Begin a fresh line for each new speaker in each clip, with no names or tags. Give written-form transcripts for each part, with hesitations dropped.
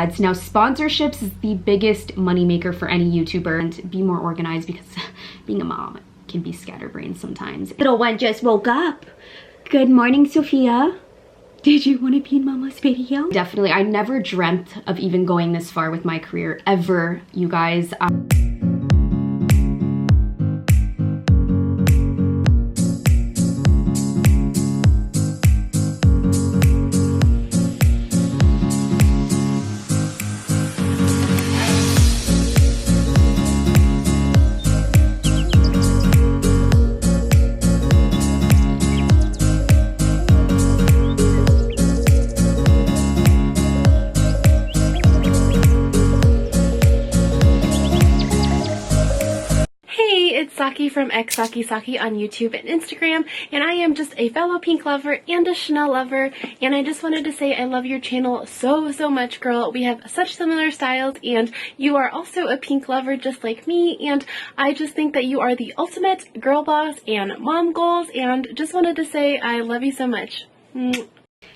ads. Now, sponsorships is the biggest moneymaker for any YouTuber, and be more organized because being a mom can be scatterbrained sometimes. Little one just woke up. Good morning, Sophia. Did you want to be in Mama's video? Definitely, I never dreamt of even going this far with my career, ever, you guys.
Saki from xSakiSaki on YouTube and Instagram, and I am just a fellow pink lover and a Chanel lover, and I just wanted to say I love your channel so much, girl. We have such similar styles, and you are also a pink lover just like me, and I just think that you are the ultimate girl boss and mom goals, and just wanted to say I love you so much.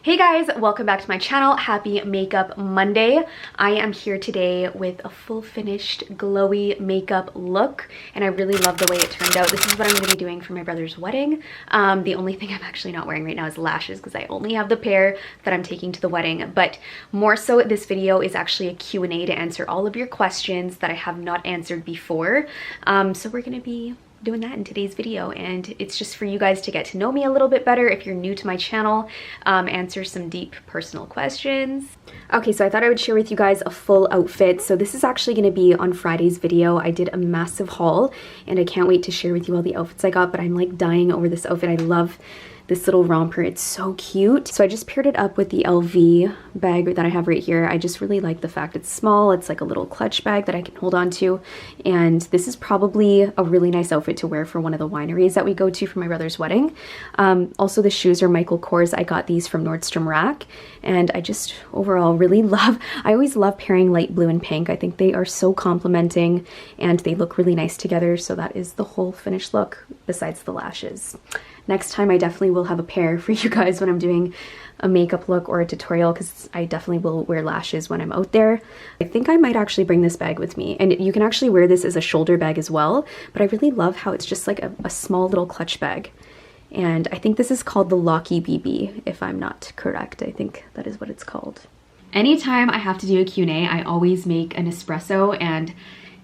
Hey guys, welcome back to my channel. Happy Makeup Monday. I am here today with a full finished glowy makeup look, and I really love the way it turned out. This is what I'm going to be doing for my brother's wedding. The only thing I'm actually not wearing right now is lashes because I only have the pair that I'm taking to the wedding, but more so this video is actually a Q&A to answer all of your questions that I have not answered before. So we're going to be doing that in today's video, and it's just for you guys to get to know me a little bit better if you're new to my channel, answer some deep personal questions. Okay, so I thought I would share with you guys a full outfit. So this is actually going to be on Friday's video. I did a massive haul and I can't wait to share with you all the outfits I got, but I'm like dying over this outfit. I love this little romper, it's so cute. So I just paired it up with the LV bag that I have right here. I just really like the fact it's small. It's like a little clutch bag that I can hold on to, and this is probably a really nice outfit to wear for one of the wineries that we go to for my brother's wedding. Also, the shoes are Michael Kors. I got these from Nordstrom Rack, and I just overall really love, I always love pairing light blue and pink. I think they are so complimenting and they look really nice together. So that is the whole finished look besides the lashes. Next time I definitely will have a pair for you guys when I'm doing a makeup look or a tutorial, because I definitely will wear lashes when I'm out there. I think I might actually bring this bag with me, and you can actually wear this as a shoulder bag as well, but I really love how it's just like a small little clutch bag. And I think this is called the Locky BB, if I'm not correct. I think that is what it's called. Anytime I have to do a Q&A, I always make an espresso, and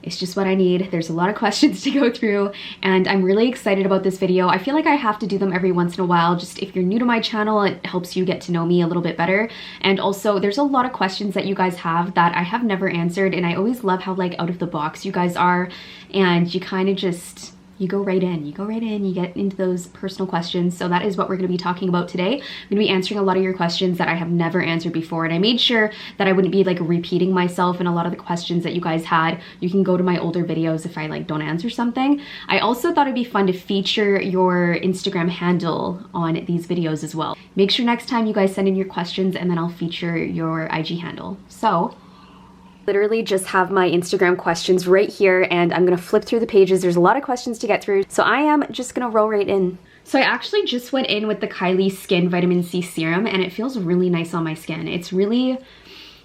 it's just what I need. There's a lot of questions to go through, and I'm really excited about this video. I feel like I have to do them every once in a while. Just if you're new to my channel, it helps you get to know me a little bit better. And also, there's a lot of questions that you guys have that I have never answered, and I always love how like out of the box you guys are, and you kind of just, you go right in, you get into those personal questions. So that is what we're going to be talking about today. I'm going to be answering a lot of your questions that I have never answered before, and I made sure that I wouldn't be like repeating myself in a lot of the questions that you guys had. You can go to my older videos if I like don't answer something. I also thought it'd be fun to feature your Instagram handle on these videos as well. Make sure next time you guys send in your questions, and then I'll feature your IG handle. So literally just have my Instagram questions right here, and I'm gonna flip through the pages. There's a lot of questions to get through, so I am just gonna roll right in. So I actually just went in with the Kylie Skin Vitamin C Serum, and it feels really nice on my skin. It's really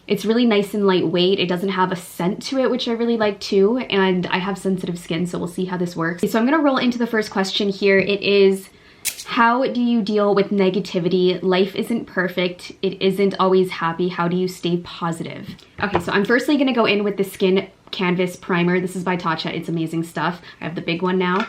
nice and lightweight. It doesn't have a scent to it, which I really like too, and I have sensitive skin, so we'll see how this works. So I'm gonna roll into the first question here. It is, how do you deal with negativity? Life isn't perfect. It isn't always happy. How do you stay positive? Okay, so I'm firstly gonna go in with the Skin Canvas Primer. This is by Tatcha. It's amazing stuff. I have the big one now. I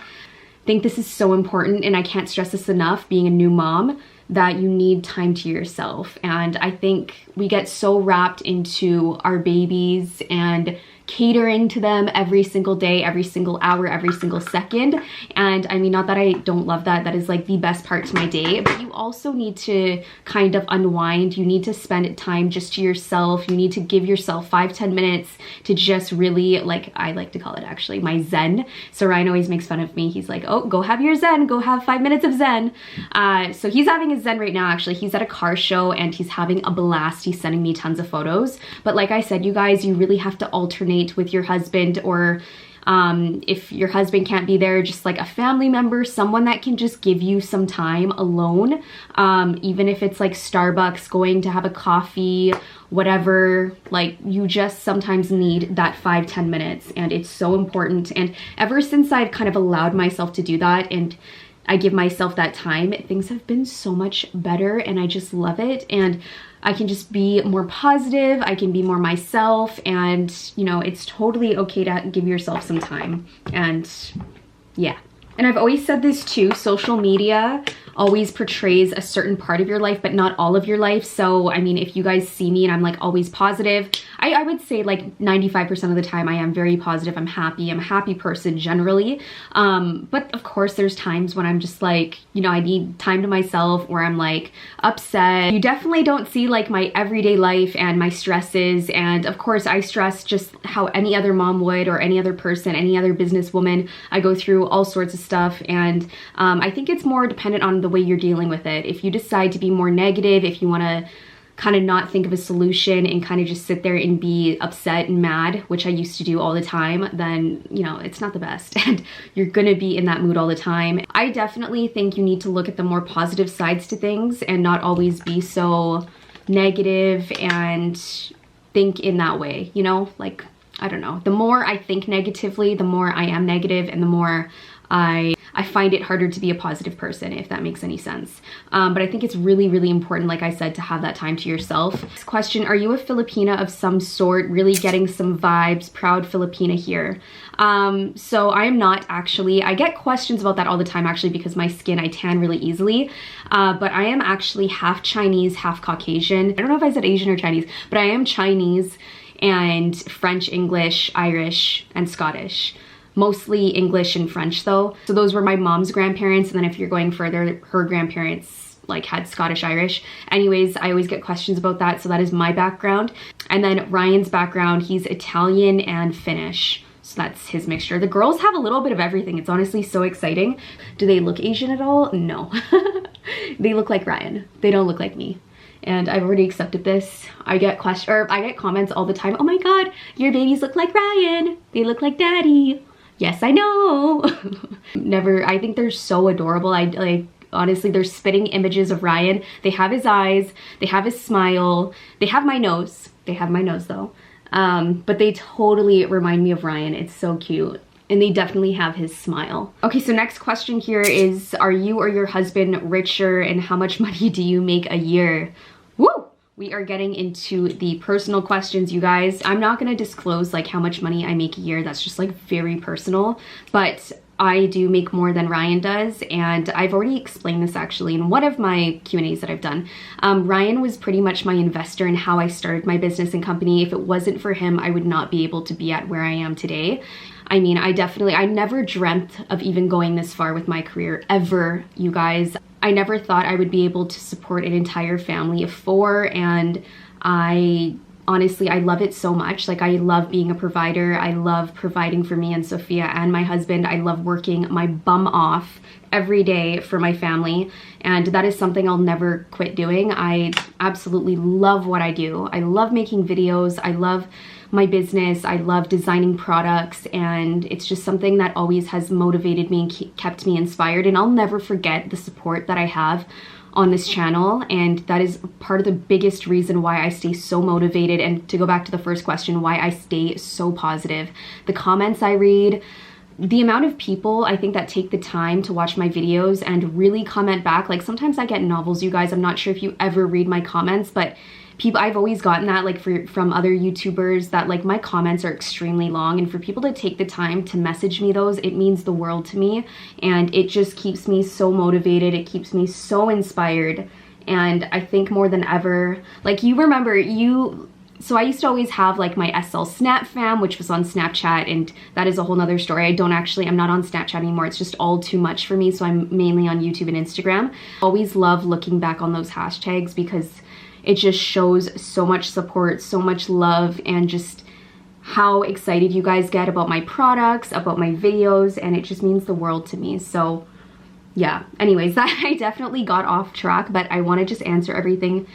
think this is so important, and I can't stress this enough, being a new mom, that you need time to yourself. And I think we get so wrapped into our babies and catering to them every single day, every single hour, every single second. And I mean, not that I don't love that, that is like the best part to my day, but you also need to kind of unwind. You need to spend time just to yourself. You need to give yourself 5-10 minutes to just really, like, I like to call it actually my zen. So Ryan always makes fun of me. He's like, oh, go have your zen, go have 5 minutes of zen. So he's having his zen right now. Actually, he's at a car show and he's having a blast. He's sending me tons of photos. But like I said, you guys, you really have to alternate with your husband or If your husband can't be there, just like a family member, someone that can just give you some time alone, even if it's like Starbucks, going to have a coffee, whatever, like you just sometimes need that 5-10 minutes, and it's so important. And ever since I've kind of allowed myself to do that and I give myself that time, things have been so much better, and I just love it. And I can just be more positive, I can be more myself, and you know, it's totally okay to give yourself some time. And yeah. And I've always said this too, social media always portrays a certain part of your life, but not all of your life. So, I mean, if you guys see me and I'm like always positive, I would say like 95% of the time I am very positive. I'm happy. I'm a happy person generally. But of course there's times when I'm just like, you know, I need time to myself, where I'm like upset. You definitely don't see like my everyday life and my stresses. And of course I stress just how any other mom would, or any other person, any other businesswoman. I go through all sorts of stuff, and I think it's more dependent on the way you're dealing with it. If you decide to be more negative, if you want to kind of not think of a solution and kind of just sit there and be upset and mad, which I used to do all the time, then, you know, it's not the best, and you're gonna be in that mood all the time. I definitely think you need to look at the more positive sides to things and not always be so negative and think in that way, you know? Like, I don't know. The more I think negatively, the more I am negative, and the more I find it harder to be a positive person, if that makes any sense. But I think it's really, really important, like I said, to have that time to yourself. Next question, are you a Filipina of some sort? Really getting some vibes, proud Filipina here. So I am not actually. I get questions about that all the time actually, because my skin, I tan really easily. But I am actually half Chinese, half Caucasian. I don't know if I said Asian or Chinese, but I am Chinese and French, English, Irish, and Scottish. Mostly English and French though. So those were my mom's grandparents, and then if you're going further, her grandparents like had Scottish Irish. Anyways, I always get questions about that, so that is my background. And then Ryan's background, he's Italian and Finnish. So that's his mixture. The girls have a little bit of everything. It's honestly so exciting. Do they look Asian at all? No. They look like Ryan. They don't look like me. And I've already accepted this. I get comments all the time. Oh my God, your babies look like Ryan. They look like daddy. Yes, I know. Never, I think they're so adorable. I like, honestly, they're spitting images of Ryan. They have his eyes, they have his smile, they have my nose. They have my nose though. But they totally remind me of Ryan. It's so cute. And they definitely have his smile. Okay, so next question here is, are you or your husband richer, and how much money do you make a year? Woo! We are getting into the personal questions, you guys. I'm not gonna disclose like how much money I make a year. That's just like very personal, but I do make more than Ryan does, and I've already explained this actually in one of my Q&As that I've done. Ryan was pretty much my investor in how I started my business and company. If it wasn't for him, I would not be able to be at where I am today. I mean, I never dreamt of even going this far with my career, ever, you guys. I never thought I would be able to support an entire family of 4, and honestly, I love it so much. Like, I love being a provider. I love providing for me and Sophia and my husband. I love working my bum off every day for my family, and that is something I'll never quit doing. I absolutely love what I do. I love making videos. I love my business. I love designing products, and it's just something that always has motivated me and kept me inspired, and I'll never forget the support that I have on this channel, and that is part of the biggest reason why I stay so motivated. And to go back to the first question, why I stay so positive. The comments I read, the amount of people I think that take the time to watch my videos and really comment back. Like, sometimes I get novels, you guys. I'm not sure if you ever read my comments, but I've always gotten that like from other YouTubers, that like my comments are extremely long, and for people to take the time to message me those, it means the world to me, and it just keeps me so motivated. It keeps me so inspired. And I think more than ever, like, you remember, so I used to always have like my SL Snap fam, which was on Snapchat, and that is a whole nother story. I'm not on Snapchat anymore. It's just all too much for me, so I'm mainly on YouTube and Instagram. Always love looking back on those hashtags, because it just shows so much support, so much love, and just how excited you guys get about my products, about my videos, and it just means the world to me. So yeah, anyways, I definitely got off track, but I want to just answer everything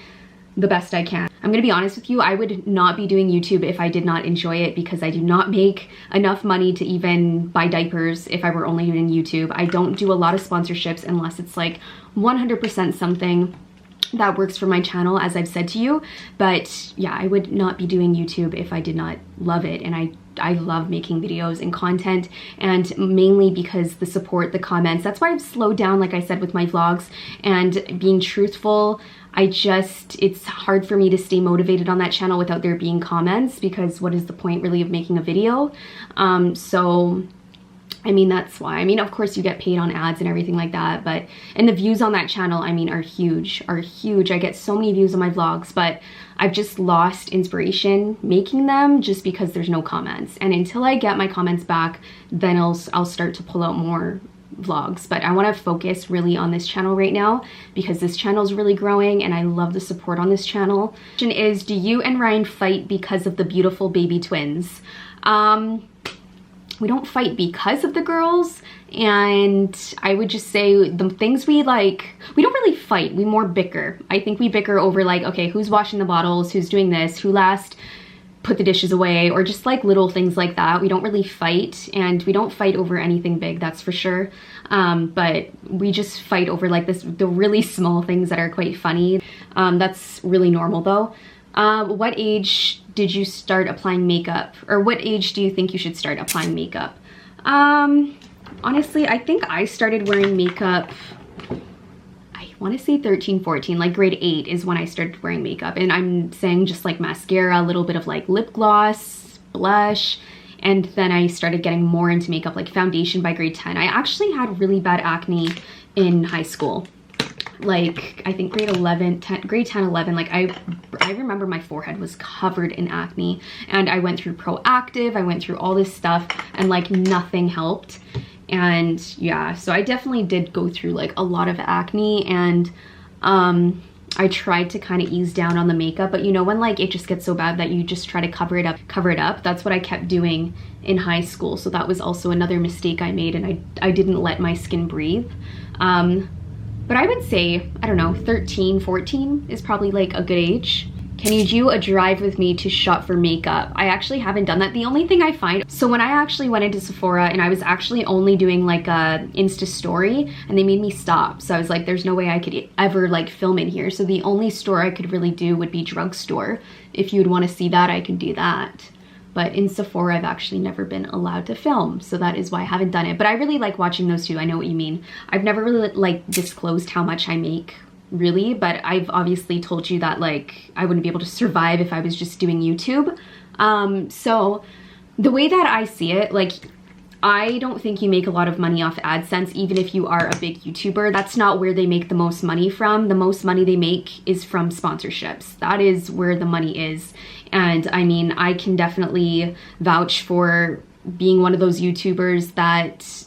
the best I can. I'm gonna be honest with you, I would not be doing YouTube if I did not enjoy it, because I do not make enough money to even buy diapers if I were only doing YouTube. I don't do a lot of sponsorships unless it's like 100% something that works for my channel, as I've said to you. But yeah, I would not be doing YouTube if I did not love it. And I love making videos and content, and mainly because the support, the comments, that's why I've slowed down, like I said, with my vlogs and being truthful. It's hard for me to stay motivated on that channel without there being comments, because what is the point really of making a video? So I mean, that's why. I mean, of course you get paid on ads and everything like that, but, and the views on that channel, I mean, are huge. I get so many views on my vlogs, but I've just lost inspiration making them just because there's no comments. And until I get my comments back, then I'll start to pull out more vlogs. But I want to focus really on this channel right now, because this channel is really growing and I love the support on this channel. Question is, do you and Ryan fight because of the beautiful baby twins? We don't fight because of the girls, and I would just say the things we like, we don't really fight, we more bicker. I think we bicker over like, okay, who's washing the bottles, who's doing this, who last put the dishes away, or just like little things like that. We don't really fight, and we don't fight over anything big, that's for sure. But we just fight over like the really small things that are quite funny. That's really normal though. What age did you start applying makeup? Or what age do you think you should start applying makeup? Honestly, I think I started wearing makeup, I want to say 13, 14, like grade 8 is when I started wearing makeup. And I'm saying just like mascara, a little bit of like lip gloss, blush, and then I started getting more into makeup, like foundation by grade 10. I actually had really bad acne in high school. Like I think grade 10, 11, like I remember my forehead was covered in acne, and I went through Proactive, I went through all this stuff, and like nothing helped. And yeah, so I definitely did go through like a lot of acne, and I tried to kind of ease down on the makeup, but you know, when like it just gets so bad that you just try to cover it up, that's what I kept doing in high school. So that was also another mistake I made, and I didn't let my skin breathe. But I would say, I don't know, 13, 14 is probably like a good age. Can you do a drive with me to shop for makeup? I actually haven't done that. The only thing I find, so when I actually went into Sephora, and I was actually only doing like a Insta story, and they made me stop. So I was like, there's no way I could ever like film in here. So the only store I could really do would be drugstore. If you'd want to see that, I can do that. But in Sephora, I've actually never been allowed to film, so that is why I haven't done it. But I really like watching those too. I know what you mean. I've never really like disclosed how much I make, really, but I've obviously told you that like I wouldn't be able to survive if I was just doing YouTube. So the way that I see it, like, I don't think you make a lot of money off AdSense, even if you are a big YouTuber. That's not where they make the most money from. The most money they make is from sponsorships. That is where the money is. And I mean, I can definitely vouch for being one of those YouTubers that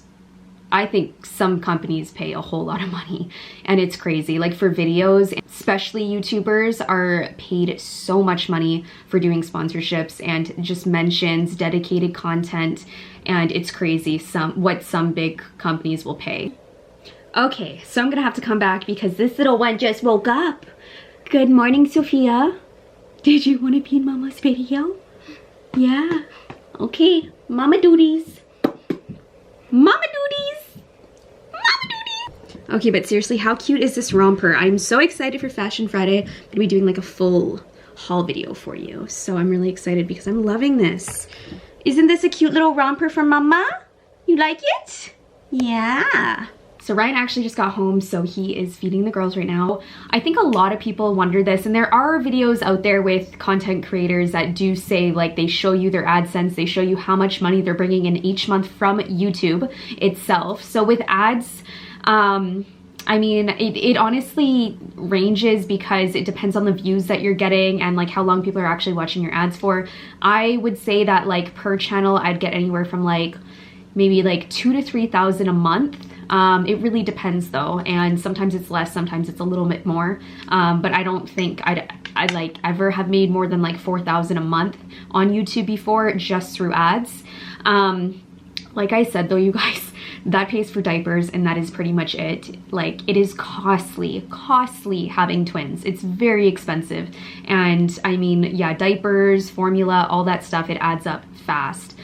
I think some companies pay a whole lot of money, and it's crazy. Like for videos, especially YouTubers are paid so much money for doing sponsorships and just mentions, dedicated content, and it's crazy what some big companies will pay. Okay, so I'm gonna have to come back because this little one just woke up. Good morning, Sophia. Did you want to be in Mama's video? Yeah. Okay, Mama duties. Mama duties. Mama duties. Okay, but seriously, how cute is this romper? I'm so excited for Fashion Friday. I'm gonna be doing like a full haul video for you. So I'm really excited because I'm loving this. Isn't this a cute little romper from Mama? You like it? Yeah. So Ryan actually just got home, so he is feeding the girls right now. I think a lot of people wonder this, and there are videos out there with content creators that do say, like, they show you their AdSense, they show you how much money they're bringing in each month from YouTube itself. So with ads, I mean, it honestly ranges because it depends on the views that you're getting and like how long people are actually watching your ads for. I would say that like per channel, I'd get anywhere from like maybe like 2,000 to 3,000 a month. It really depends though, and sometimes it's less, sometimes it's a little bit more, but I don't think I'd like ever have made more than like 4,000 a month on YouTube before just through ads. Like I said though, you guys, that pays for diapers, and that is pretty much it. Like, it is costly having twins. It's very expensive. And I mean, yeah, diapers, formula, all that stuff, it adds up fast.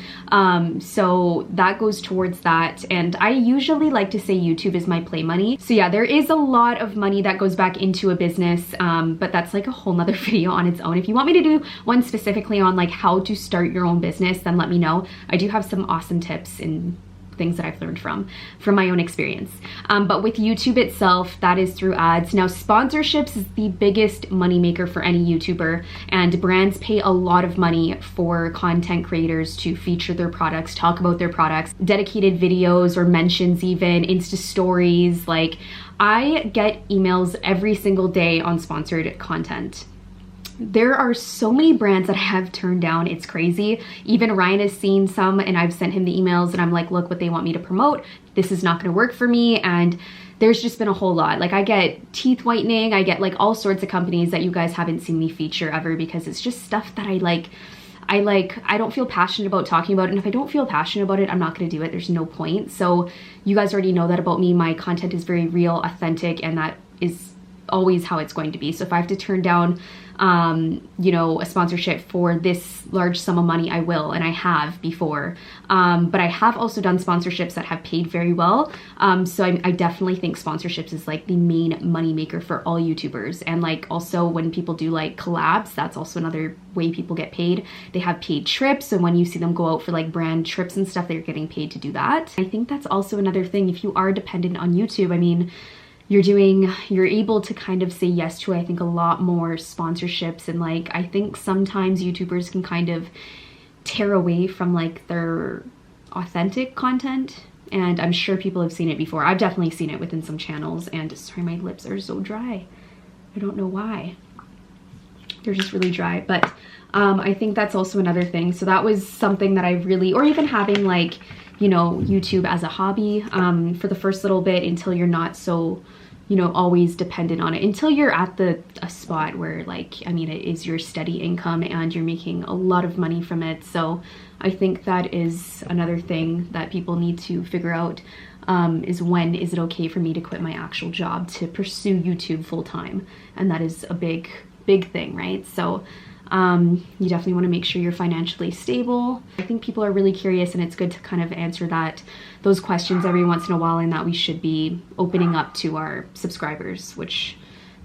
So that goes towards that. And I usually like to say YouTube is my play money. So yeah, there is a lot of money that goes back into a business, but that's like a whole nother video on its own. If you want me to do one specifically on like how to start your own business, then let me know. I do have some awesome tips and things that I've learned from my own experience. But with YouTube itself, that is through ads. Now, sponsorships is the biggest moneymaker for any YouTuber, and brands pay a lot of money for content creators to feature their products, talk about their products, dedicated videos or mentions, even Insta stories. Like, I get emails every single day on sponsored content. There are so many brands that I have turned down. It's crazy. Even Ryan has seen some, and I've sent him the emails and I'm like, look what they want me to promote. This is not going to work for me. And there's just been a whole lot. Like, I get teeth whitening. I get like all sorts of companies that you guys haven't seen me feature ever, because it's just stuff that I don't feel passionate about talking about. And if I don't feel passionate about it, I'm not going to do it. There's no point. So you guys already know that about me. My content is very real, authentic, and that is always how it's going to be. So if I have to turn down you know, a sponsorship for this large sum of money, I will, and I have before. But I have also done sponsorships that have paid very well. So I definitely think sponsorships is like the main money maker for all YouTubers. And like, also when people do like collabs, that's also another way people get paid. They have paid trips, and when you see them go out for like brand trips and stuff, they're getting paid to do that. I think that's also another thing. If you are dependent on YouTube, I mean, you're able to kind of say yes to, I think, a lot more sponsorships. And like, I think sometimes YouTubers can kind of tear away from like their authentic content. And I'm sure people have seen it before. I've definitely seen it within some channels. And sorry, my lips are so dry. I don't know why. They're just really dry. But I think that's also another thing. So that was something that I really, or even having like, you know, YouTube as a hobby for the first little bit, until you're not so, you know, always dependent on it, until you're at a spot where like, I mean, it is your steady income and you're making a lot of money from it. So I think that is another thing that people need to figure out, is when is it okay for me to quit my actual job to pursue YouTube full time? And that is a big thing, right? So you definitely want to make sure you're financially stable. I think people are really curious, and it's good to kind of answer those questions every once in a while, and that we should be opening up to our subscribers, which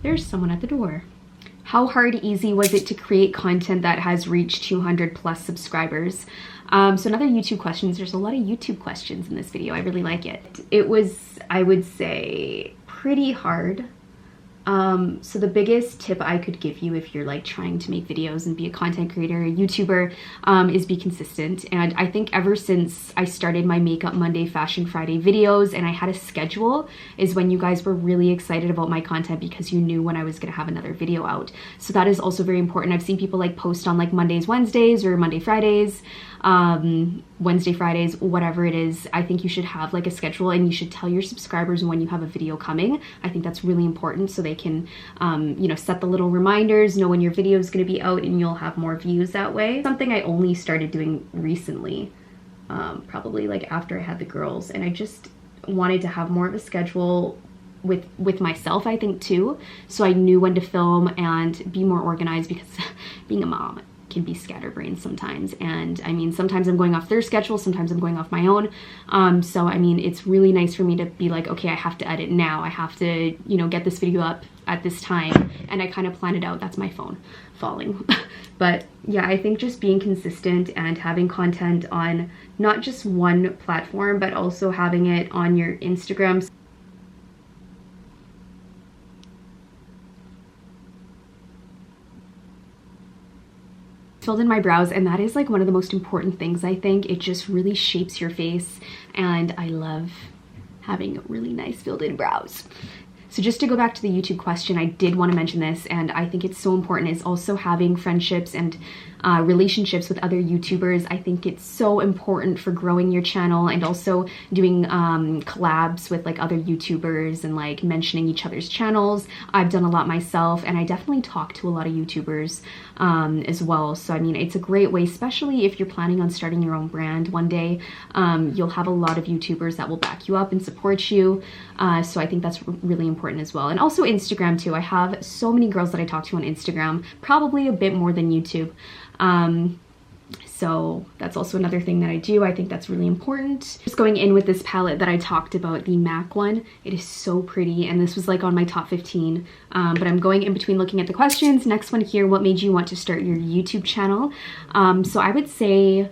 there's someone at the door. How hard, easy was it to create content that has reached 200 plus subscribers? So another YouTube questions. There's a lot of YouTube questions in this video. I really like it. It was, I would say, pretty hard. So the biggest tip I could give you if you're like trying to make videos and be a content creator, a YouTuber, is be consistent. And I think ever since I started my Makeup Monday, Fashion Friday videos, and I had a schedule, is when you guys were really excited about my content, because you knew when I was going to have another video out. So that is also very important. I've seen people like post on like Mondays, Wednesdays, or Monday, Fridays, Wednesday, Fridays, whatever it is. I think you should have like a schedule, and you should tell your subscribers when you have a video coming. I think that's really important, so they can, you know, set the little reminders, know when your video is going to be out, and you'll have more views that way. Something I only started doing recently, probably like after I had the girls, and I just wanted to have more of a schedule with myself, I think, too, so I knew when to film and be more organized, because being a mom can be scatterbrained sometimes. And I mean, sometimes I'm going off their schedule, sometimes I'm going off my own. So I mean, it's really nice for me to be like, okay, I have to edit now. I have to, you know, get this video up at this time. And I kind of plan it out. That's my phone falling. But yeah, I think just being consistent and having content on not just one platform, but also having it on your Instagram. Filled in my brows, and that is like one of the most important things. I think it just really shapes your face, and I love having really nice filled in brows. So just to go back to the YouTube question, I did want to mention this, and I think it's so important, is also having friendships and relationships with other YouTubers. I think it's so important for growing your channel, and also doing collabs with like other YouTubers and like mentioning each other's channels. I've done a lot myself, and I definitely talk to a lot of YouTubers as well. So I mean, it's a great way, especially if you're planning on starting your own brand one day. You'll have a lot of YouTubers that will back you up and support you. So I think that's really important as well. And also Instagram too. I have so many girls that I talk to on Instagram, probably a bit more than YouTube. So that's also another thing that I do. I think that's really important. Just going in with this palette that I talked about, the MAC one. It is so pretty, and this was like on my top 15. But I'm going in between looking at the questions. Next one here, what made you want to start your YouTube channel? So I would say,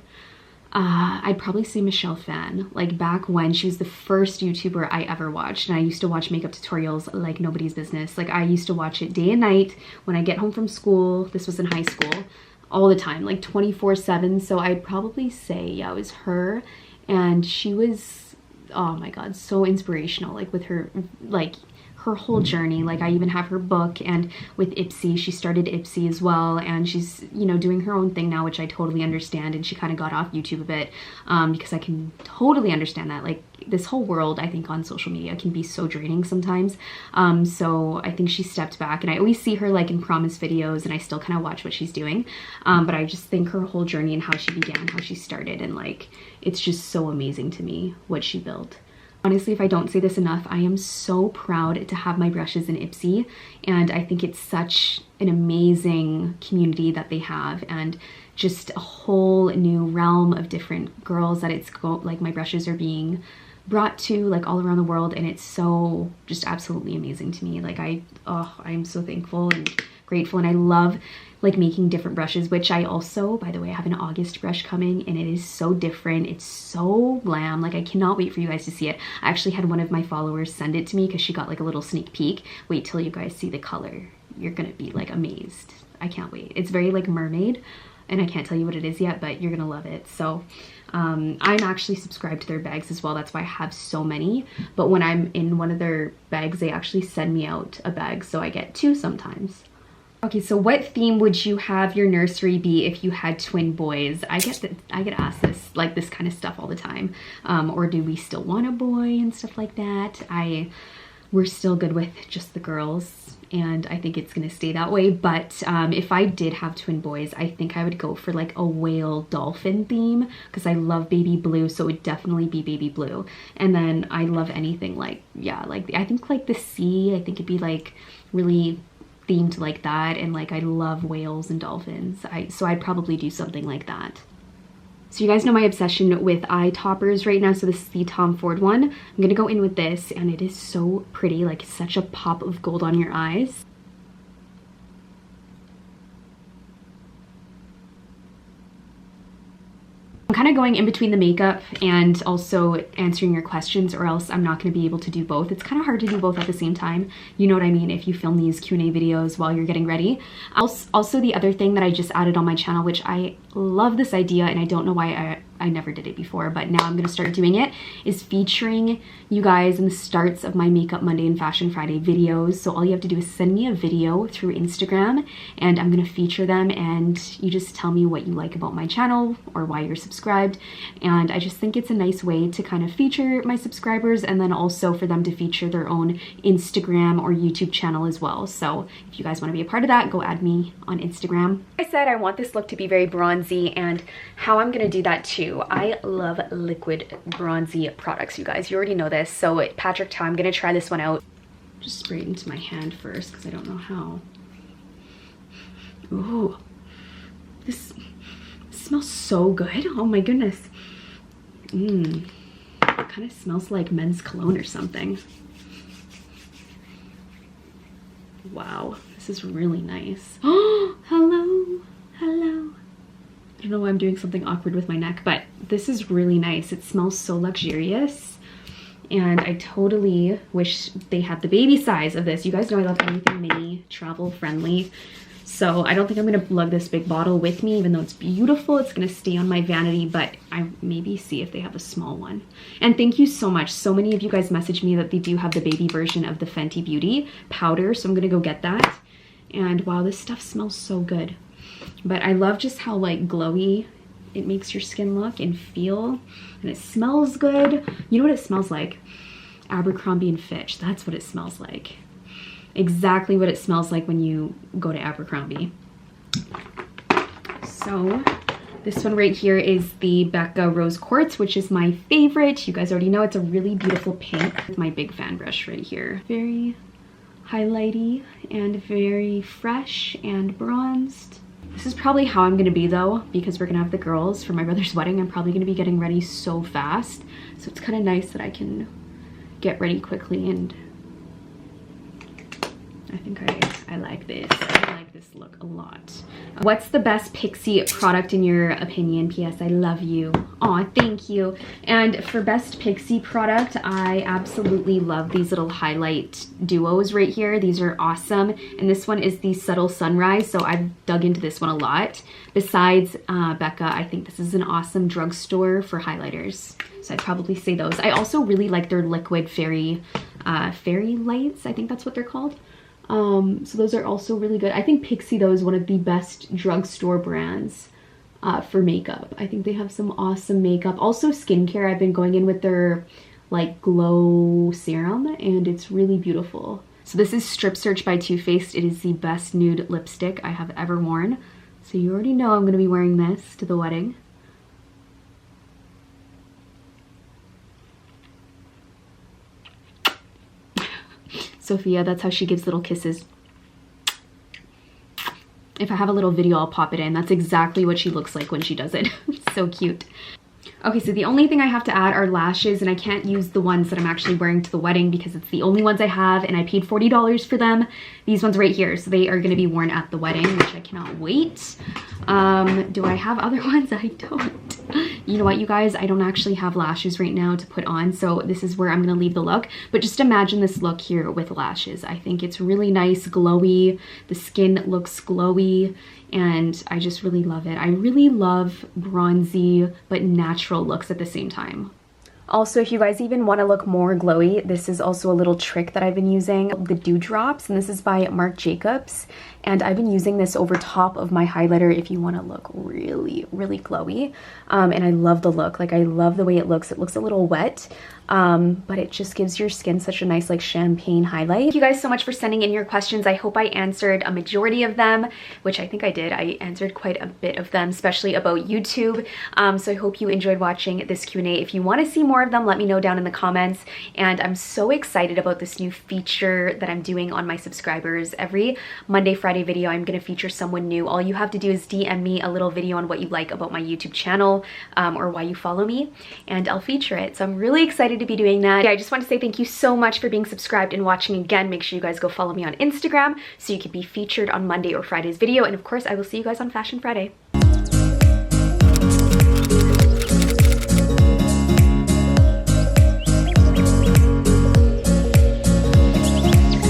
I'd probably say Michelle Phan. Like back when she was the first YouTuber I ever watched, and I used to watch makeup tutorials like nobody's business. Like I used to watch it day and night when I get home from school. This was in high school. All the time, like 24/7. So I'd probably say, yeah, it was her. And she was, oh my god, so inspirational, like with her, like her whole journey. Like I even have her book, and with Ipsy, she started Ipsy as well, and she's, you know, doing her own thing now, which I totally understand. And she kind of got off YouTube a bit, because I can totally understand that. Like this whole world, I think, on social media can be so draining sometimes. So I think she stepped back, and I always see her like in promise videos, and I still kind of watch what she's doing. But I just think her whole journey and how she began, how she started, and like, it's just so amazing to me what she built. Honestly, if I don't say this enough, I am so proud to have my brushes in Ipsy, and I think it's such an amazing community that they have, and just a whole new realm of different girls that it's like my brushes are being brought to, like all around the world, and it's so just absolutely amazing to me. Like I am so thankful and grateful, and I love like making different brushes, which I also, by the way, I have an August brush coming, and it is so different. It's so glam. Like I cannot wait for you guys to see it. I actually had one of my followers send it to me because she got like a little sneak peek. Wait till you guys see the color. You're gonna be like amazed. I can't wait. It's very like mermaid, and I can't tell you what it is yet, but you're gonna love it. So I'm actually subscribed to their bags as well. That's why I have so many. But when I'm in one of their bags, they actually send me out a bag, so I get 2 sometimes. Okay, so what theme would you have your nursery be if you had twin boys? I get asked this, like this kind of stuff all the time. Or do we still want a boy and stuff like that? We're still good with just the girls, and I think it's gonna stay that way. But if I did have twin boys, I think I would go for like a whale dolphin theme, because I love baby blue, so it would definitely be baby blue. And then I love anything like, yeah, like I think like the sea, I think it'd be like really themed like that, and like I love whales and dolphins. So I'd probably do something like that. So you guys know my obsession with eye toppers right now. So this is the Tom Ford one. I'm gonna go in with this, and it is so pretty, like such a pop of gold on your eyes. I'm kind of going in between the makeup and also answering your questions, or else I'm not going to be able to do both. It's kind of hard to do both at the same time. You know what I mean? If you film these Q&A videos while you're getting ready. Also, the other thing that I just added on my channel, which I love this idea, and I don't know why I never did it before, but now I'm going to start doing it, is featuring you guys in the starts of my Makeup Monday and Fashion Friday videos. So all you have to do is send me a video through Instagram, and I'm going to feature them, and you just tell me what you like about my channel or why you're subscribed. And I just think it's a nice way to kind of feature my subscribers, and then also for them to feature their own Instagram or YouTube channel as well. So if you guys want to be a part of that, go add me on Instagram. I said I want this look to be very bronzy, and how I'm going to do that too. I love liquid bronzy products, you guys. You already know this. So Patrick Ta, I'm gonna try this one out. Just spray it into my hand first because I don't know how. Ooh, this smells so good. Oh my goodness. It kind of smells like men's cologne or something. Wow, this is really nice. Oh, hello, hello. I don't know why I'm doing something awkward with my neck, but this is really nice. It smells so luxurious, and I totally wish they had the baby size of this. You guys know I love anything mini, travel friendly. So I don't think I'm gonna lug this big bottle with me, even though it's beautiful. It's gonna stay on my vanity, but I maybe see if they have a small one. And thank you so much. So many of you guys messaged me that they do have the baby version of the Fenty Beauty powder, so I'm gonna go get that. And wow, this stuff smells so good. But I love just how like glowy it makes your skin look and feel, and it smells good. You know what it smells like? Abercrombie and Fitch. That's what it smells like. Exactly what it smells like when you go to Abercrombie. So this one right here is the Becca Rose Quartz, which is my favorite. You guys already know it's a really beautiful pink with my big fan brush right here. Very highlighty and very fresh and bronzed. This is probably how I'm gonna be though, because we're gonna have the girls for my brother's wedding. I'm probably gonna be getting ready so fast. So it's kind of nice that I can get ready quickly, and I think I like this. I like this look a lot. What's the best Pixie product in your opinion? P.S. I love you. Aw, thank you. And for best Pixie product, I absolutely love these little highlight duos right here. These are awesome. And this one is the Subtle Sunrise, so I've dug into this one a lot. Besides Becca, I think this is an awesome drugstore for highlighters. So I'd probably say those. I also really like their liquid fairy lights. I think that's what they're called. So those are also really good. I think Pixie though is one of the best drugstore brands for makeup. I think they have some awesome makeup. Also skincare, I've been going in with their like glow serum, and it's really beautiful. So this is Strip Search by Too Faced. It is the best nude lipstick I have ever worn. So you already know I'm going to be wearing this to the wedding. Sophia, that's how she gives little kisses. If I have a little video, I'll pop it in. That's exactly what she looks like when she does it. So cute. Okay, so the only thing I have to add are lashes, and I can't use the ones that I'm actually wearing to the wedding because it's the only ones I have, and I paid $40 for them. These ones right here, so they are going to be worn at the wedding, which I cannot wait. Do I have other ones? I don't. You know what, you guys? I don't actually have lashes right now to put on, so this is where I'm going to leave the look. But just imagine this look here with lashes. I think it's really nice, glowy. The skin looks glowy, and I just really love it. I really love bronzy but natural looks at the same time. Also, if you guys even want to look more glowy, this is also a little trick that I've been using, the Dewdrops, and this is by Marc Jacobs. And I've been using this over top of my highlighter if you want to look really, really glowy. And I love the look. Like, I love the way it looks. It looks a little wet, but it just gives your skin such a nice, like, champagne highlight. Thank you guys so much for sending in your questions. I hope I answered a majority of them, which I think I did. I answered quite a bit of them, especially about YouTube. So I hope you enjoyed watching this Q&A. If you want to see more of them, let me know down in the comments. And I'm so excited about this new feature that I'm doing on my subscribers. Every Monday, Friday video, I'm going to feature someone new. All you have to do is DM me a little video on what you like about my YouTube channel, or why you follow me, and I'll feature it. So I'm really excited to be doing that. Yeah, I just want to say thank you so much for being subscribed and watching again. Make sure you guys go follow me on Instagram so you can be featured on Monday or Friday's video. And of course, I will see you guys on Fashion Friday.